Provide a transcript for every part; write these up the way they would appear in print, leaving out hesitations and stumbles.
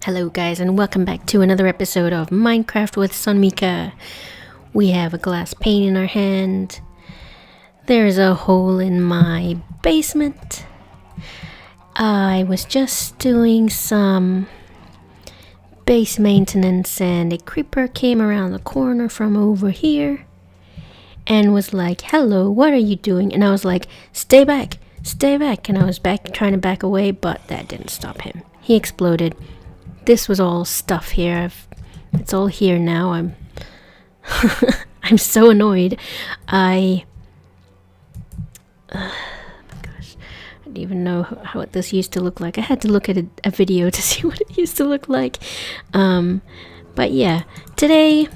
Hello guys, and welcome back to another episode of Minecraft with sonmica. We have a glass pane in our hand. There's a hole in my basement. I was just doing some base maintenance and a creeper came around the corner from over here and was like, "Hello, what are you doing?" And I was like, stay back. And I was trying to back away, but that didn't stop him. He exploded. This was all stuff here. It's all here now. I'm I'm so annoyed. Oh my gosh, I don't even know how this used to look like. I had to look at a video to see what it used to look like. But yeah, today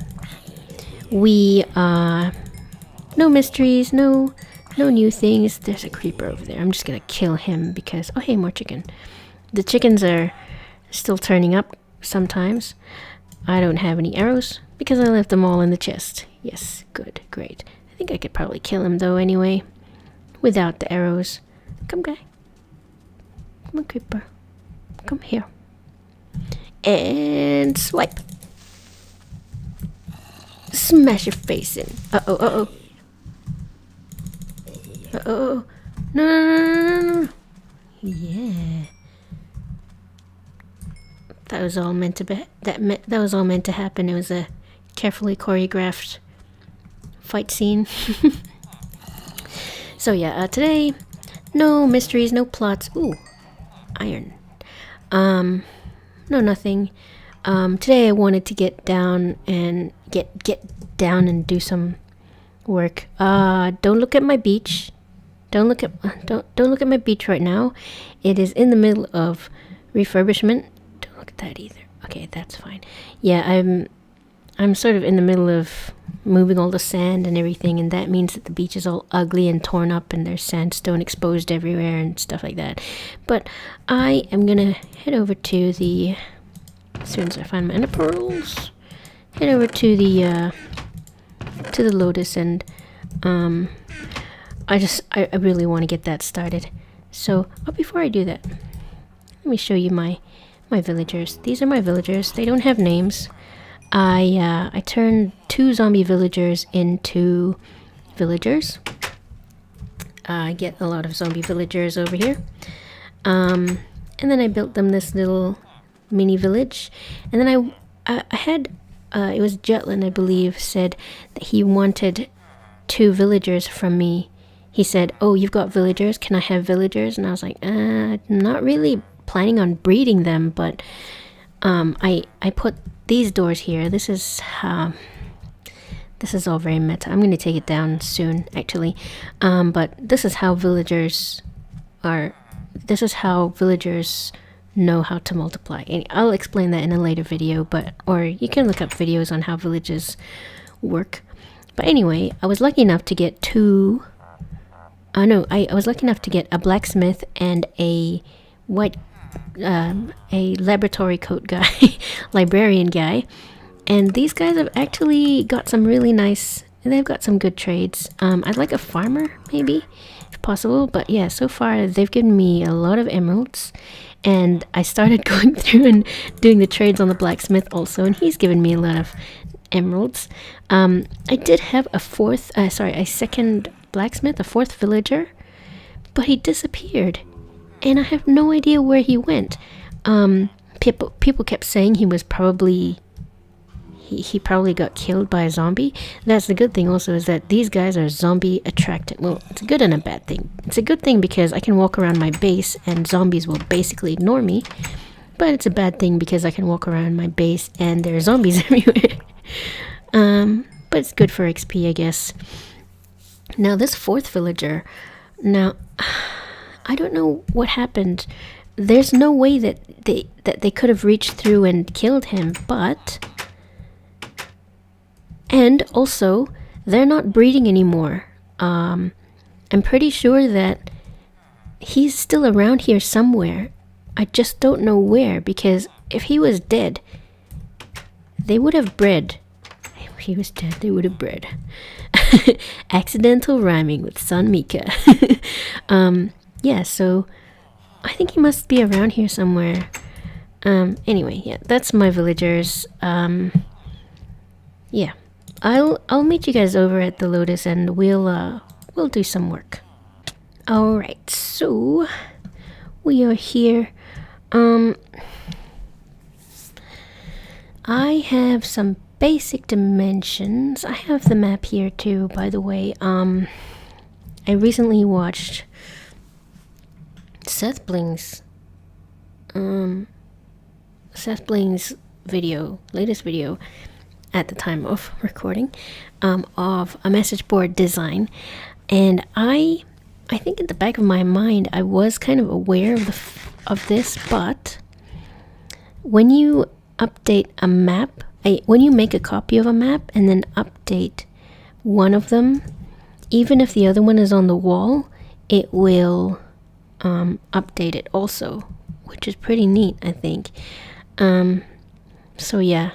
we no mysteries, no new things. There's a creeper over there. I'm just gonna kill him because oh hey, more chicken. The chickens are still turning up sometimes. I don't have any arrows because I left them all in the chest. Yes, good, great. I think I could probably kill him though anyway without the arrows. Come guy. Come on creeper. Come here. And swipe. Smash your face in. Uh-oh. No. Yeah. That was all meant to be. That was all meant to happen. It was a carefully choreographed fight scene. So yeah, today, no mysteries, no plots. Ooh, iron. No nothing. Today I wanted to get down and get down and do some work. Don't look at my beach. Don't look at my beach right now. It is in the middle of refurbishment. Look at that either. Okay, that's fine. Yeah, I'm sort of in the middle of moving all the sand and everything, and that means that the beach is all ugly and torn up and there's sandstone exposed everywhere and stuff like that. But I am gonna head over to the, as soon as I find my ender pearls, head over to the Lotus, and I really want to get that started. So before I do that, let me show you my villagers. These are my villagers. They don't have names. I turned 2 zombie villagers into villagers. I get a lot of zombie villagers over here. And then I built them this little mini village. And then I had, it was Jetland, I believe, said that he wanted 2 villagers from me. He said, "Oh, you've got villagers. Can I have villagers?" And I was like, not really planning on breeding them, but I put these doors here. This is all very meta. I'm going to take it down soon, actually. But this is how villagers are. This is how villagers know how to multiply. And I'll explain that in a later video, or you can look up videos on how villages work. But anyway, I was lucky enough to get 2. I was lucky enough to get a blacksmith and a laboratory coat guy, librarian guy, and these guys have actually got some really nice, they've got some good trades. I'd like a farmer maybe if possible, but yeah, so far they've given me a lot of emeralds, and I started going through and doing the trades on the blacksmith also, and he's given me a lot of emeralds. I did have a second blacksmith, a 4th villager, but he disappeared. And I have no idea where he went. People kept saying he was probably, he probably got killed by a zombie. That's the good thing also, is that these guys are zombie attracted. Well, it's a good and a bad thing. It's a good thing because I can walk around my base and zombies will basically ignore me. But it's a bad thing because I can walk around my base and there are zombies everywhere. But it's good for XP, I guess. Now this 4th villager, I don't know what happened. There's no way that they could have reached through and killed him, and also they're not breeding anymore. I'm pretty sure that he's still around here somewhere. I just don't know where, because if he was dead, they would have bred. If he was dead, they would have bred. Accidental rhyming with sonmica. Yeah, so I think he must be around here somewhere. Anyway, yeah, that's my villagers. Yeah, I'll meet you guys over at the Lotus, and we'll do some work. All right, so we are here. I have some basic dimensions. I have the map here too, by the way. I recently watched Seth Bling's latest video at the time of recording, of a message board design, and I think in the back of my mind I was kind of aware of this, but when you update a map, when you make a copy of a map and then update one of them, even if the other one is on the wall, it will update it also, which is pretty neat, I think. So yeah,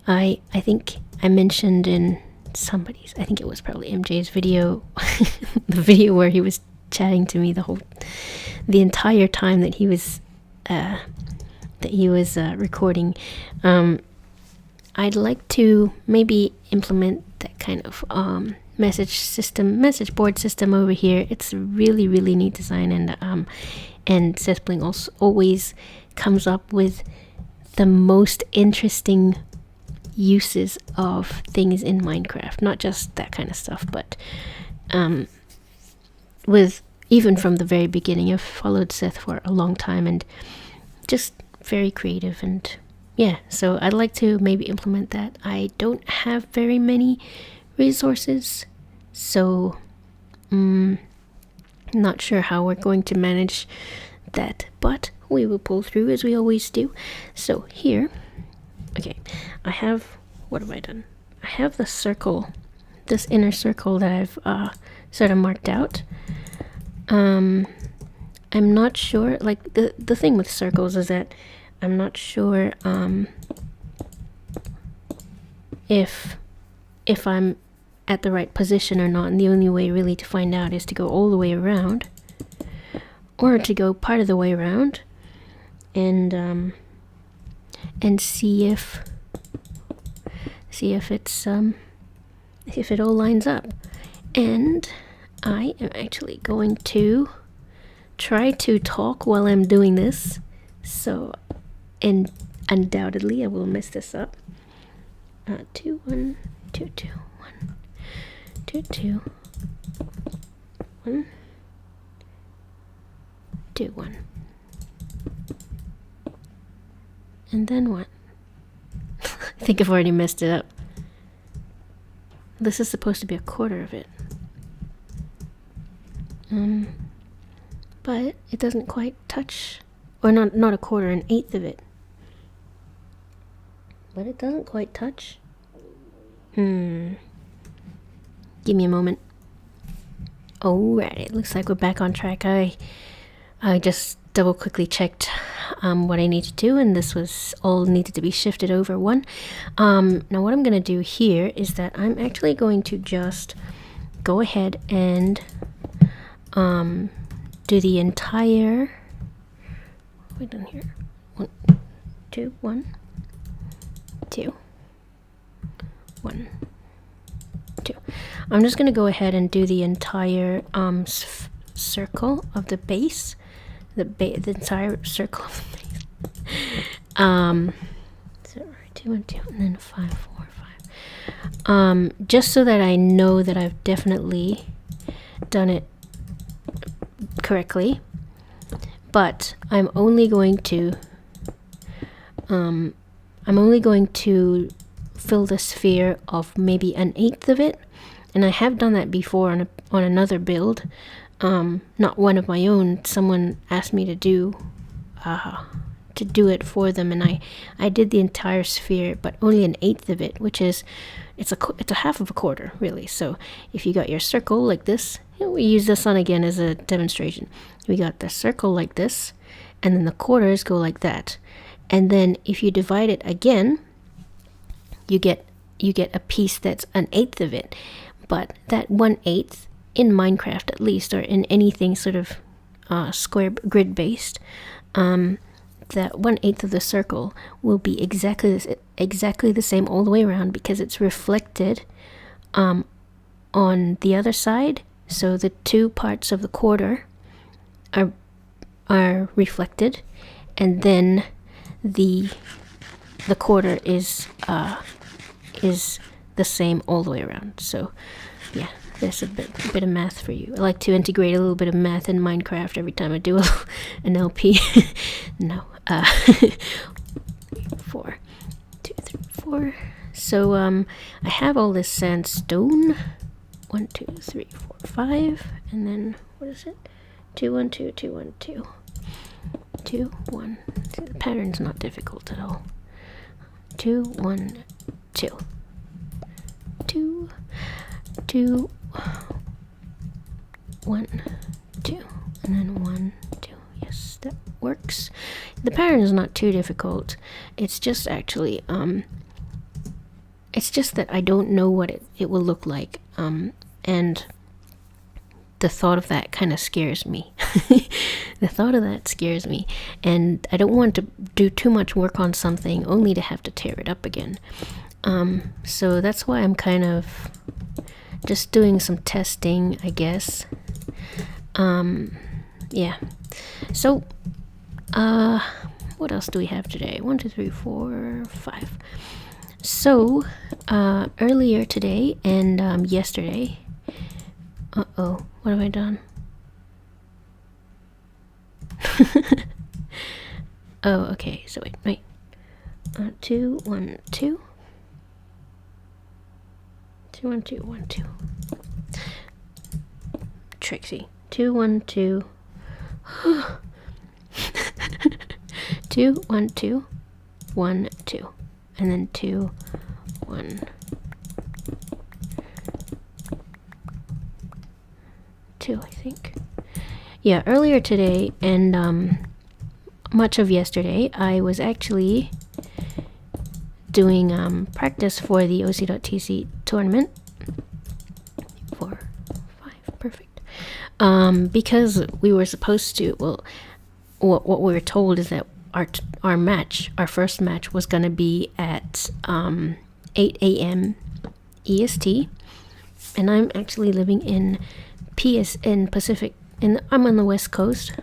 I think I mentioned in somebody's, I think it was probably MJ's video, the video where he was chatting to me the entire time that he was recording. I'd like to maybe implement that kind of message board system over here. It's a really, really neat design, and Seth Bling also always comes up with the most interesting uses of things in Minecraft. Not just that kind of stuff, but with even from the very beginning. I've followed Seth for a long time, and just very creative, and yeah, so I'd like to maybe implement that. I don't have very many resources, so not sure how we're going to manage that, but we will pull through as we always do. So here, okay, I have, what have I done? I have the circle, this inner circle that I've sort of marked out. I'm not sure, like the thing with circles is that I'm not sure if I'm at the right position or not, and the only way really to find out is to go all the way around, or to go part of the way around, and see if it's if it all lines up. And I am actually going to try to talk while I'm doing this, so, and undoubtedly I will mess this up. 2 1 2 2 1 2 2 1 2 1, and then 1. I think I've already messed it up. This is supposed to be a quarter of it, but it doesn't quite touch, or not a quarter, an eighth of it. But it doesn't quite touch. Give me a moment. Alright, it looks like we're back on track. I just double quickly checked what I need to do, and this was all needed to be shifted over 1. Now what I'm going to do here is that I'm actually going to just go ahead and do the entire, what have I done here? 1 2 1 2 1 2. I'm just going to go ahead and do the entire circle of the base, the entire circle of the base. So 2 1 2, and then 5 4 5. Just so that I know that I've definitely done it correctly. But I'm only going to fill the sphere of maybe an eighth of it, and I have done that before on another build, not one of my own. Someone asked me to do it for them, and I did the entire sphere, but only an eighth of it, which is it's a half of a quarter really. So if you got your circle like this, we use this one again as a demonstration. We got the circle like this, and then the quarters go like that, and then if you divide it again, you get a piece that's an eighth of it. But that 1/8 in Minecraft, at least, or in anything sort of square grid based, that 1/8 of the circle will be exactly the same all the way around, because it's reflected on the other side. So the two parts of the quarter are reflected, and then the quarter is the same all the way around. So yeah, there's a bit of math for you. I like to integrate a little bit of math in Minecraft every time I do an LP. No. 4, 2, 3, 4. So I have all this sandstone. 1, 2, 3, 4, 5, and then what is it? 2, 1, 2, 2, 1, 2. 2, 1. See, the pattern's not difficult at all. 2, 1, 2. 2, 2, 1, 2, and then 1, 2. Yes, that works. The pattern is not too difficult. It's just actually it's just that I don't know what it will look like, and the thought of that kind of scares me. The thought of that scares me, and I don't want to do too much work on something only to have to tear it up again. So that's why I'm kind of just doing some testing, I guess. Yeah. So, what else do we have today? 1, 2, 3, 4, 5. So, earlier today and yesterday. What have I done? Oh, okay. So wait. 2, 1, 2. 2, 1, 2, 1, 2. Trixie. 2, 1, 2. 2, 1, 2, 1, 2, and then 2, 1, 2, I think. Yeah, earlier today and much of yesterday, I was actually doing practice for the OC.TC tournament. 4, 5, perfect. Because we were supposed to, well, what we were told is that our first match was going to be at 8 a.m. EST, and I'm actually living in Pacific, and I'm on the West Coast.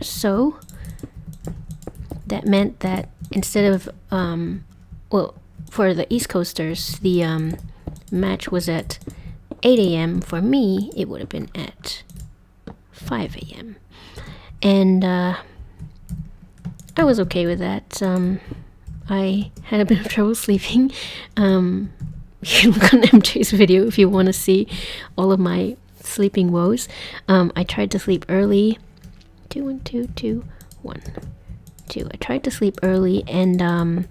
So that meant that instead of for the East Coasters, the match was at 8 a.m. For me, it would have been at 5 a.m. And I was okay with that. I had a bit of trouble sleeping. You can look on MJ's video if you want to see all of my sleeping woes. I tried to sleep early. 2, 1, 2, 2, 1, 2. I tried to sleep early, and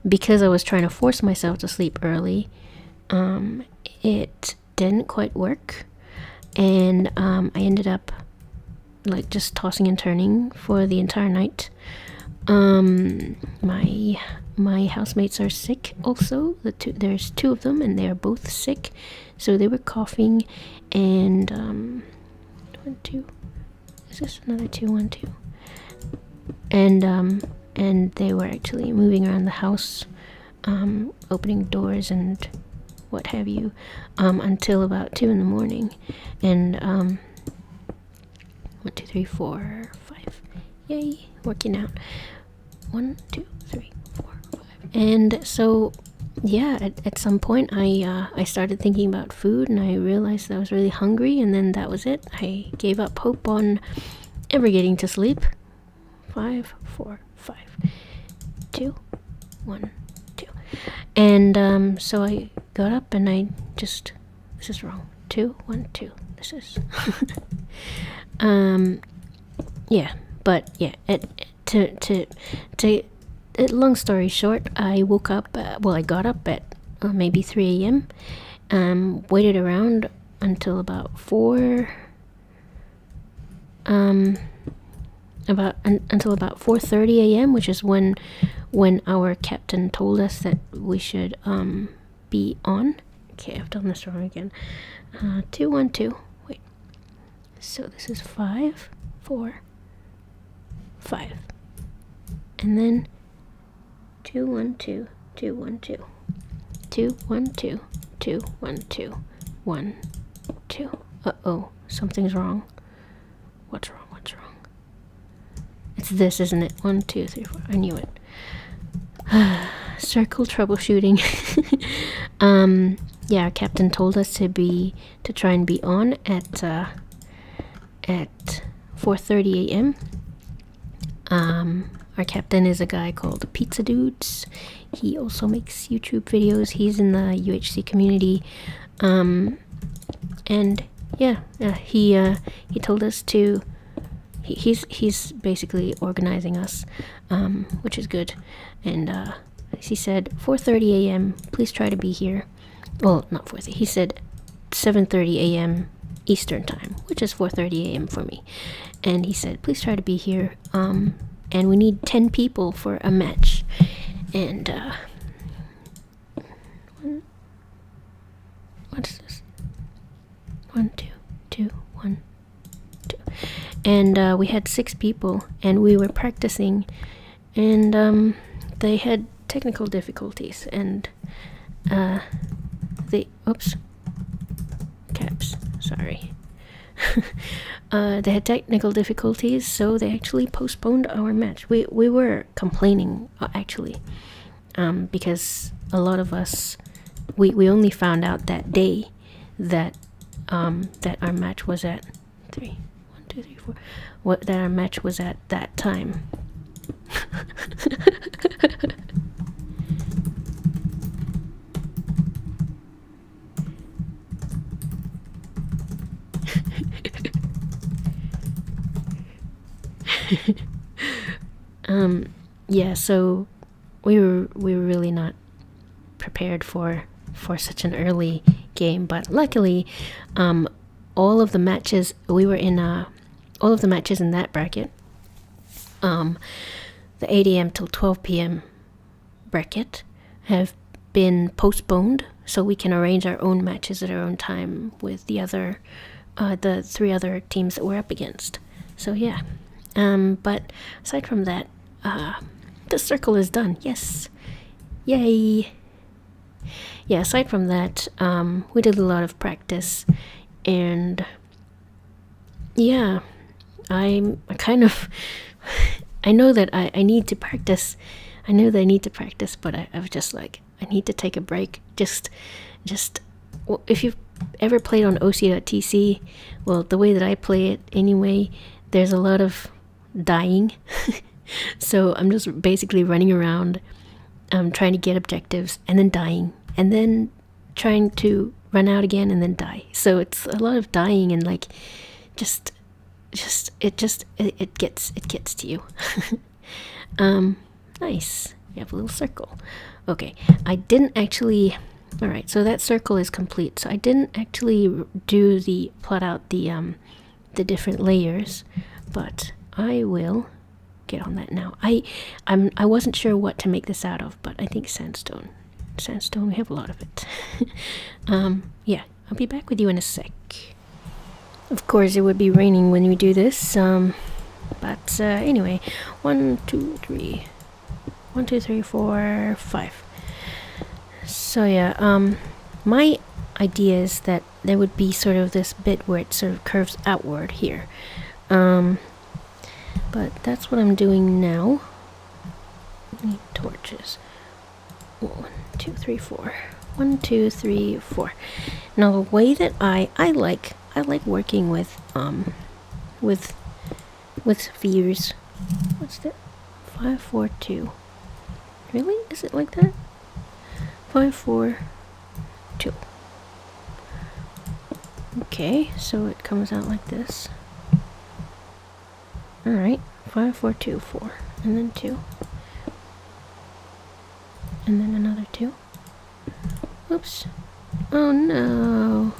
because I was trying to force myself to sleep early, it didn't quite work, and I ended up like just tossing and turning for the entire night. My housemates are sick also. There's 2 of them, and they are both sick, so they were coughing, and 1, 2. Is this another 2, 1, 2? And they were actually moving around the house, opening doors and what have you, until about 2 in the morning. And 1, 2, 3, 4, 5. Yay, working out. 1, 2, 3, 4, 5. And so yeah, at some point I started thinking about food, and I realized that I was really hungry, and then that was it. I gave up hope on ever getting to sleep. 5, 4, 5, 2, 1, 2. And so I got up and I just, this is wrong. 2, 1, 2. This is yeah, but yeah, long story short, I woke up, I got up at maybe 3 a.m. Waited around until about 4, until about 4:30 a.m., which is when our captain told us that we should be on. Okay, I've done this wrong again. 2, 1, 2. Wait. So this is 5, 4, 5. and then 2 1 2 2 1 2 2 1 2 2 1 2 1 2. Uh-oh, something's wrong. What's wrong? What's wrong? It's this, isn't it? 1 2 3 4. I knew it. Circle troubleshooting. Yeah, our captain told us to try and be on at 4:30 a.m. Our captain is a guy called Pizza Dudes. He also makes YouTube videos. He's in the UHC community, and yeah, he told us to. He's basically organizing us, which is good. And he said 4:30 a.m. Please try to be here. Well, not 4:30. He said 7:30 a.m. Eastern time, which is 4:30 a.m. for me. And he said, please try to be here. And we need 10 people for a match. And what's this? 1 2 2 1 2. And we had 6 people, and we were practicing, and they had technical difficulties, and oops, caps, sorry. They had technical difficulties, so they actually postponed our match. We were complaining, actually, because a lot of us, we only found out that day that our match was at 1 2 3 4, that our match was at that time. Yeah, so we were really not prepared for such an early game, but luckily, all of the matches we were in, all of the matches in that bracket, the 8 a.m. till 12 p.m. bracket, have been postponed, so we can arrange our own matches at our own time with the 3 other teams that we're up against. So yeah, but aside from that, the circle is done. Yes, yay. Yeah, aside from that, we did a lot of practice, and yeah, I know that I need to practice. I know that I need to practice, but I was just like, I need to take a break. Just well, if you've ever played on OC.TC, well, the way that I play it anyway, there's a lot of dying. So I'm just basically running around, trying to get objectives, and then dying, and then trying to run out again, and then die. So it's a lot of dying, and like, it gets to you. Nice. You have a little circle. Okay, I didn't actually. All right, so that circle is complete. So I didn't actually plot out the different layers, but I will get on that now. I wasn't sure what to make this out of, but I think sandstone. We have a lot of it. Yeah, I'll be back with you in a sec. Of course, it would be raining when we do this. But anyway, 1 2 3 1 2 3 4 5. So yeah, my idea is that there would be sort of this bit where it sort of curves outward here. But that's what I'm doing now. I need torches. 1 2 3 4. 1 2 3 4. Now the way that I like working with spheres. What's that? 5 4 2. Really? Is it like that? 5 4 2. Okay, so it comes out like this. Alright, 5 4 2 4, and then 2, and then another 2. Oops. Oh no.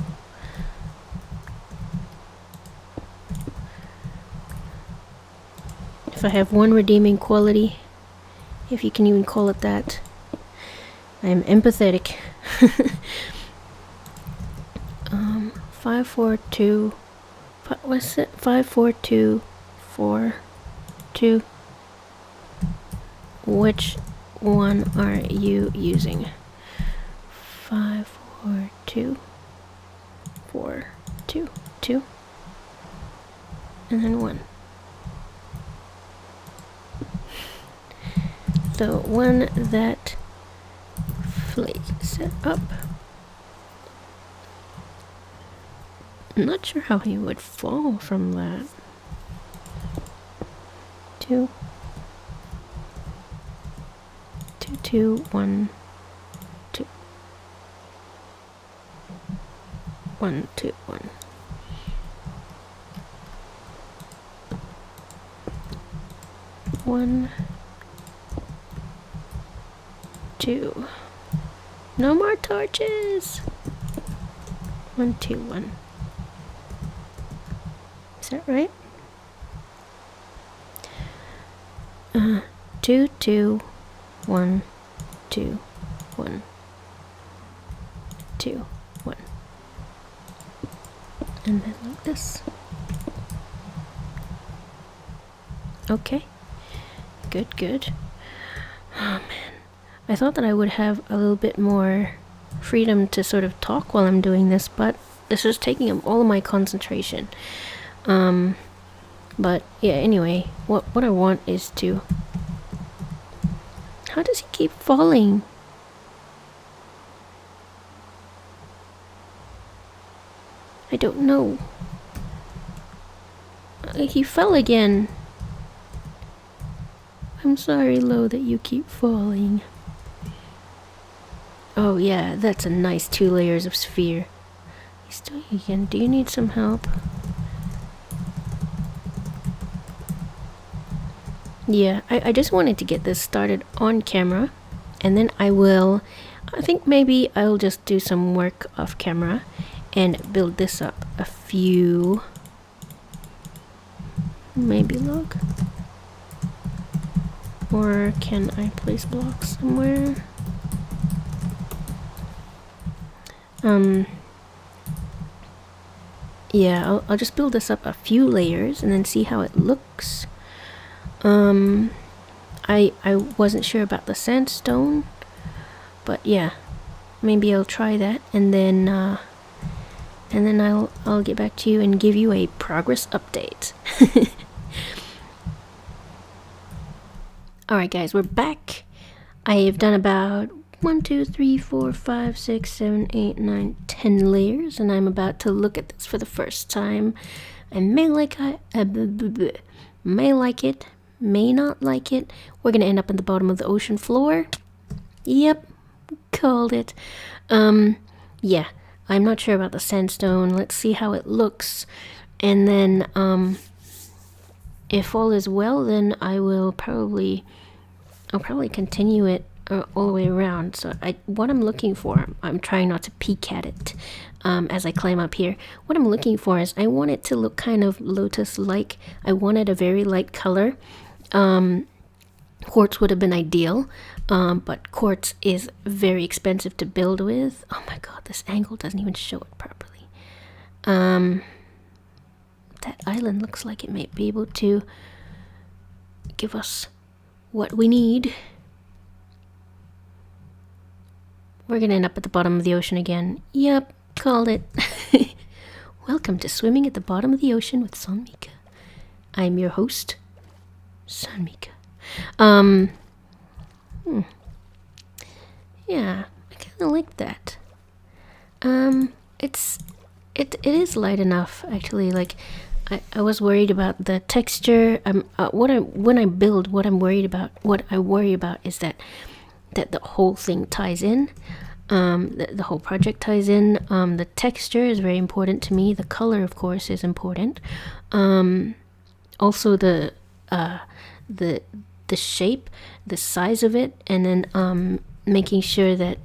If I have one redeeming quality, if you can even call it that, I am empathetic. 5 4 2. What's it? 5 4 2 4 2. which one are you using? 5, 4, 2, 4, 2, 2, and then 1. The one that flakes it up. I'm not sure how he would fall from that. 2, 2, 2, 1, 2. 1, 2, 1. One, 2. No more torches. 1, 2, 1. Is that right? 2, 2, 1, 2, 1, 2, 1. And then like this. Okay. Good, good. Oh man. I thought that I would have a little bit more freedom to sort of talk while I'm doing this, but this is taking up all of my concentration. But yeah, anyway, what I want is to... How does he keep falling? I don't know. He fell again. I'm sorry, Lo, that you keep falling. Oh yeah, that's a nice 2 layers of sphere. He's doing it again. Do you need some help? Yeah, I just wanted to get this started on camera, and then I think maybe I'll just do some work off camera and build this up a few, maybe log, or can I place blocks somewhere? Yeah, I'll just build this up a few layers and then see how it looks. I wasn't sure about the sandstone, but yeah, maybe I'll try that, and then I'll get back to you and give you a progress update. Alright guys, we're back. I have done about 1, 2, 3, 4, 5, 6, 7, 8, 9, 10 layers, and I'm about to look at this for the first time. I may like it, may not like it. We're gonna end up at the bottom of the ocean floor. Yep, called it. Yeah, I'm not sure about the sandstone. Let's see how it looks, and then if all is well, then I'll probably continue it all the way around. So what I'm looking for, I'm trying not to peek at it as I climb up here. What I'm looking for is I want it to look kind of Lotus-like. I wanted a very light color. Quartz would have been ideal, but quartz is very expensive to build with. Oh my god, this angle doesn't even show it properly. That island looks like it might be able to give us what we need. We're gonna end up at the bottom of the ocean again. Yep, called it. Welcome to Swimming at the Bottom of the Ocean with sonmica. I'm your host, sonmica. Yeah, I kind of like that. It is light enough, actually. Like, I was worried about the texture. When I build, what I worry about is that the whole thing ties in. The whole project ties in. The texture is very important to me. The color, of course, is important. Also the shape, the size of it, and then making sure that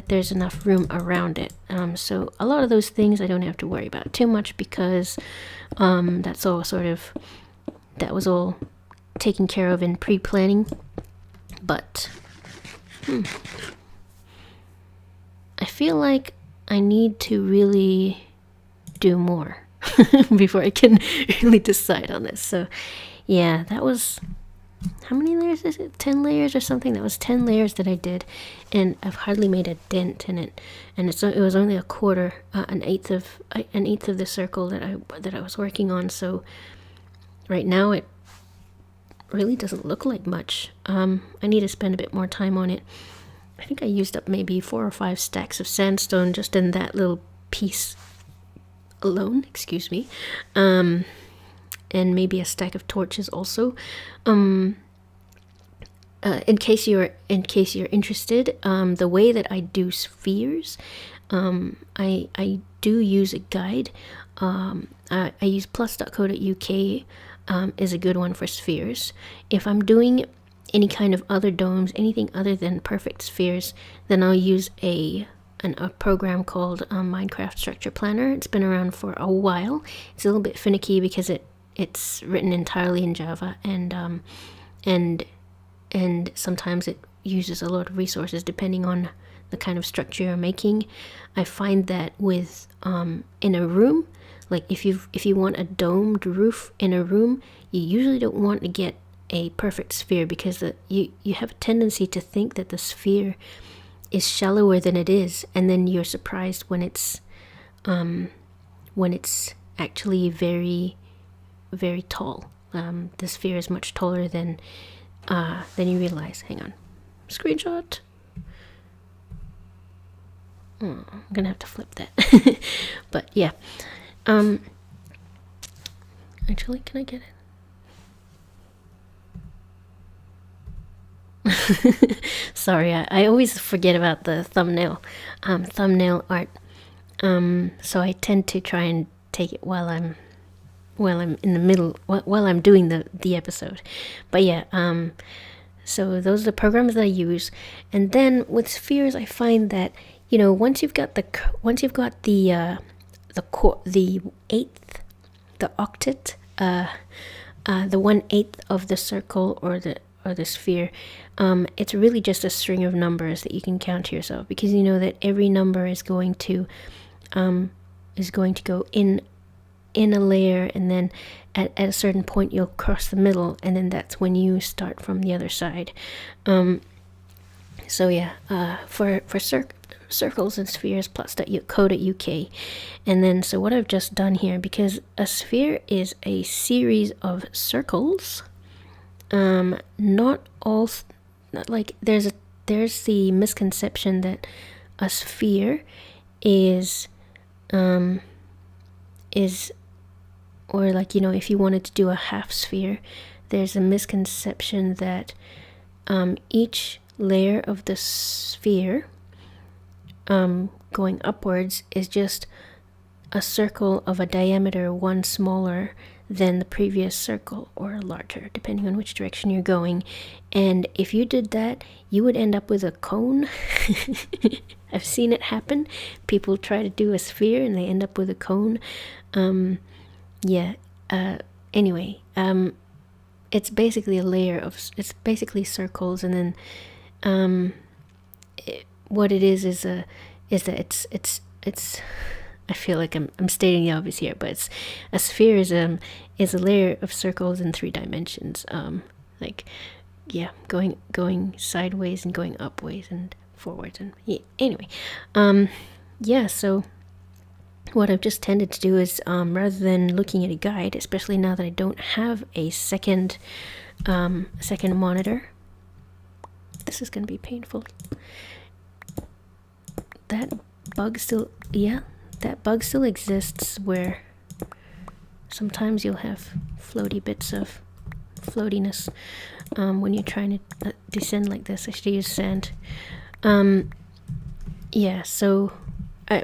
there's enough room around it. So a lot of those things I don't have to worry about too much, because that was all taken care of in pre-planning. But I feel like I need to really do more before I can really decide on this. So yeah, that was how many layers is it? 10 layers or something. That was 10 layers that I did, and I've hardly made a dent in it. And it was only a quarter, an eighth of the circle that I was working on. So right now it really doesn't look like much. I need to spend a bit more time on it. I think I used up maybe 4 or 5 stacks of sandstone just in that little piece alone. Excuse me. And maybe a stack of torches also. In case you're interested, the way that I do spheres, I do use a guide. I use plus.co.uk is a good one for spheres. If I'm doing any kind of other domes, anything other than perfect spheres, then I'll use a program called Minecraft Structure Planner. It's been around for a while. It's a little bit finicky because it's written entirely in Java, and sometimes it uses a lot of resources depending on the kind of structure you're making. I find that with in a room, like if you want a domed roof in a room, you usually don't want to get a perfect sphere, because you have a tendency to think that the sphere is shallower than it is, and then you're surprised when it's actually very, very tall. The sphere is much taller than you realize. Hang on, screenshot. I'm gonna have to flip that. But yeah, actually, can I get it? Sorry, I always forget about the thumbnail art. So I tend to try and take it while I'm in the middle, while I'm doing the episode. But yeah, so those are the programs that I use. And then with spheres, I find that, you know, once you've got the eighth, the octet, the 1/8 of the circle or the sphere, it's really just a string of numbers that you can count to yourself, because you know that every number is going to go in a layer, and then at a certain point you'll cross the middle, and then that's when you start from the other side. So yeah, for circles and spheres, plus.co.uk. And then, so what I've just done here, because a sphere is a series of circles, not all, like there's the misconception that a sphere is or like, you know, if you wanted to do a half sphere, there's a misconception that each layer of the sphere going upwards is just a circle of a diameter 1 smaller than the previous circle, or larger, depending on which direction you're going. And if you did that, you would end up with a cone. I've seen it happen. People try to do a sphere and they end up with a cone. Anyway, it's basically a layer of, it's basically circles, and then what it is that it's I feel like I'm stating the obvious here, but it's a sphere is a layer of circles in 3 dimensions, like, yeah, going sideways and going upways and forwards, and yeah, anyway, so what I've just tended to do is, rather than looking at a guide, especially now that I don't have a second monitor, this is gonna be painful. That bug still exists, where sometimes you'll have floaty bits of floatiness when you're trying to descend like this. I should use sand. So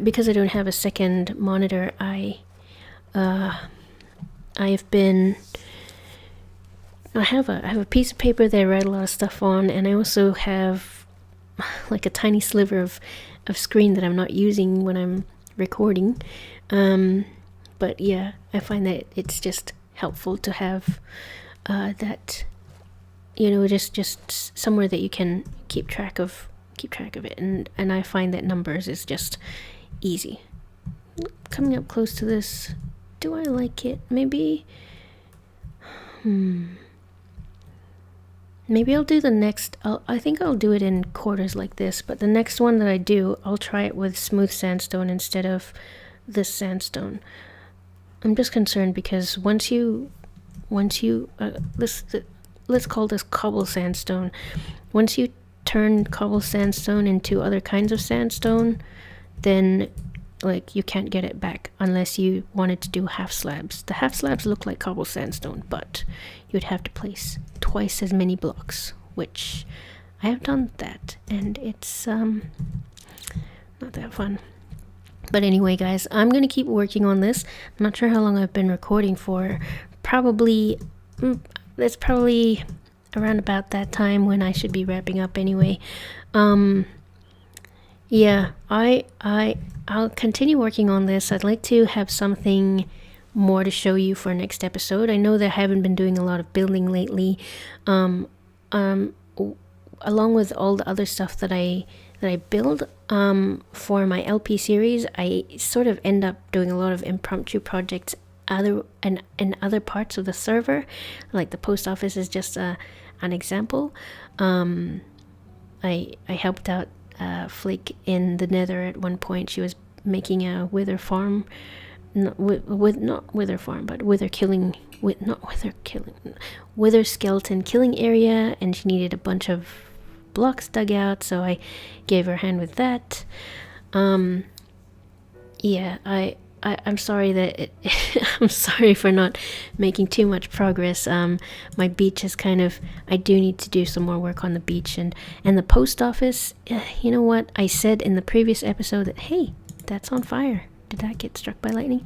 because I don't have a second monitor, I have a piece of paper that I write a lot of stuff on, and I also have like a tiny sliver of screen that I'm not using when I'm recording. But yeah, I find that it's just helpful to have that, you know, just somewhere that you can keep track of it, and I find that numbers is just easy. Coming up close to this, do I like it? Maybe maybe I'll do the next, I think I'll do it in quarters like this, but the next one that I do, I'll try it with smooth sandstone instead of this sandstone. I'm just concerned because once you let's call this cobble sandstone. Once you turn cobble sandstone into other kinds of sandstone, then like you can't get it back unless you wanted to do half slabs. The half slabs look like cobble sandstone, but you'd have to place twice as many blocks, which I have done that, and it's not that fun. But anyway, guys, I'm gonna keep working on this. I'm not sure how long I've been recording for. Probably it's probably around about that time when I should be wrapping up anyway. Yeah, I'll continue working on this. I'd like to have something more to show you for next episode. I know that I haven't been doing a lot of building lately. Along with all the other stuff that I build for my LP series, I sort of end up doing a lot of impromptu projects in other parts of the server. Like the post office is just an example. I helped out Flake in the Nether at one point. She was making a wither farm, wither skeleton killing area, and she needed a bunch of blocks dug out, so I gave her a hand with that. Yeah, I'm sorry that I'm sorry for not making too much progress. My beach is kind of, I do need to do some more work on the beach, and the post office. You know what I said in the previous episode, that hey, that's on fire. Did that get struck by lightning?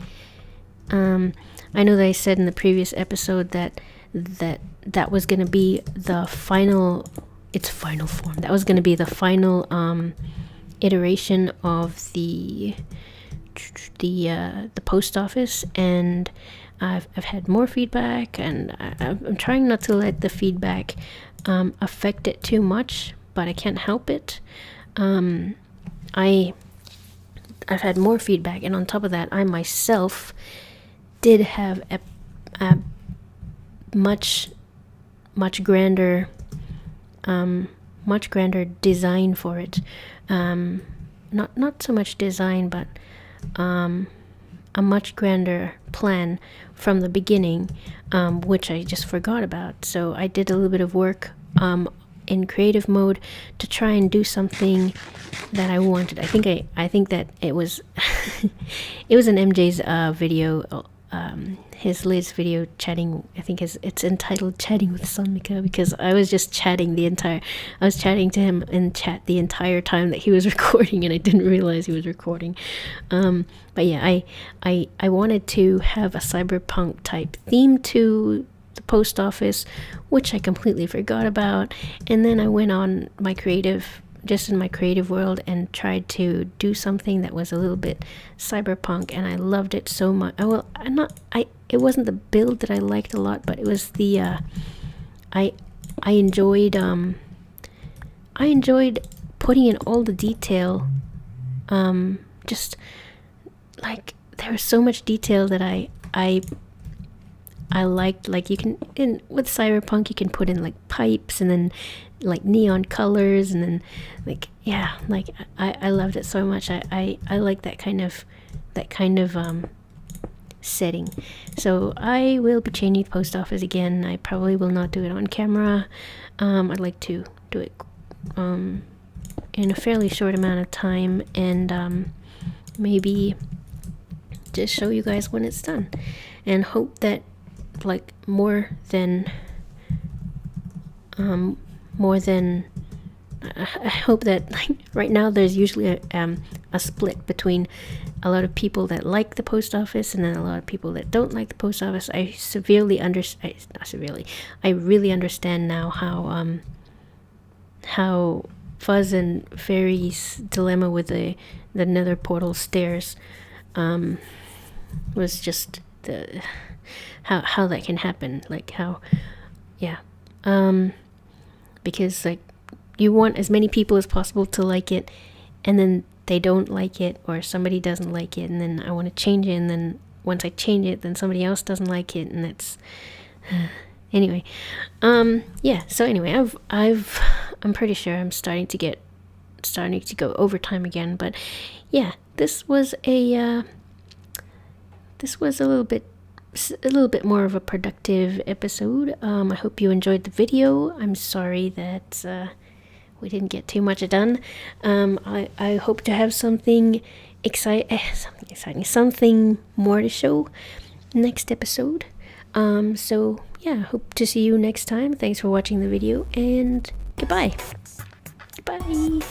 I know that I said in the previous episode that was going to be the final, its final form. That was going to be the final iteration of the post office, and I've had more feedback, and I'm trying not to let the feedback affect it too much, but I can't help it. I've had more feedback, and on top of that, I myself did have a much grander design for it. Not so much design, but a much grander plan from the beginning, which I just forgot about. So I did a little bit of work in creative mode to try and do something that I wanted. I think that it was it was an MJ's video, his latest video chatting. I think it's entitled "Chatting with sonmica," because I was just chatting I was chatting to him in chat the entire time that he was recording, and I didn't realize he was recording. But yeah, I wanted to have a cyberpunk type theme to the post office, which I completely forgot about, and then I went on my creative world and tried to do something that was a little bit cyberpunk, and I loved it so much. It wasn't the build that I liked a lot, but it was the I enjoyed putting in all the detail. Just like there was so much detail that I liked. Like you can, with cyberpunk, you can put in like pipes and then like neon colors, and then like, yeah, like I loved it so much. I like that kind of setting. So I will be changing the post office again. I probably will not do it on camera. I'd like to do it in a fairly short amount of time, and maybe just show you guys when it's done, and hope that like more than I hope that, like, right now there's usually a split between a lot of people that like the post office and then a lot of people that don't like the post office. I really understand now how Fuzz and Fairy's dilemma with the nether portal stairs was just the how that can happen, like how, yeah, because like you want as many people as possible to like it, and then they don't like it, or somebody doesn't like it, and then I want to change it, and then once I change it, then somebody else doesn't like it, and Anyway, yeah. So anyway, I'm pretty sure I'm starting to go overtime again. But yeah, this was a little bit more of a productive episode. I hope you enjoyed the video. I'm sorry that we didn't get too much done. I hope to have something exciting, something more to show next episode. So yeah, hope to see you next time. Thanks for watching the video, and goodbye. Goodbye.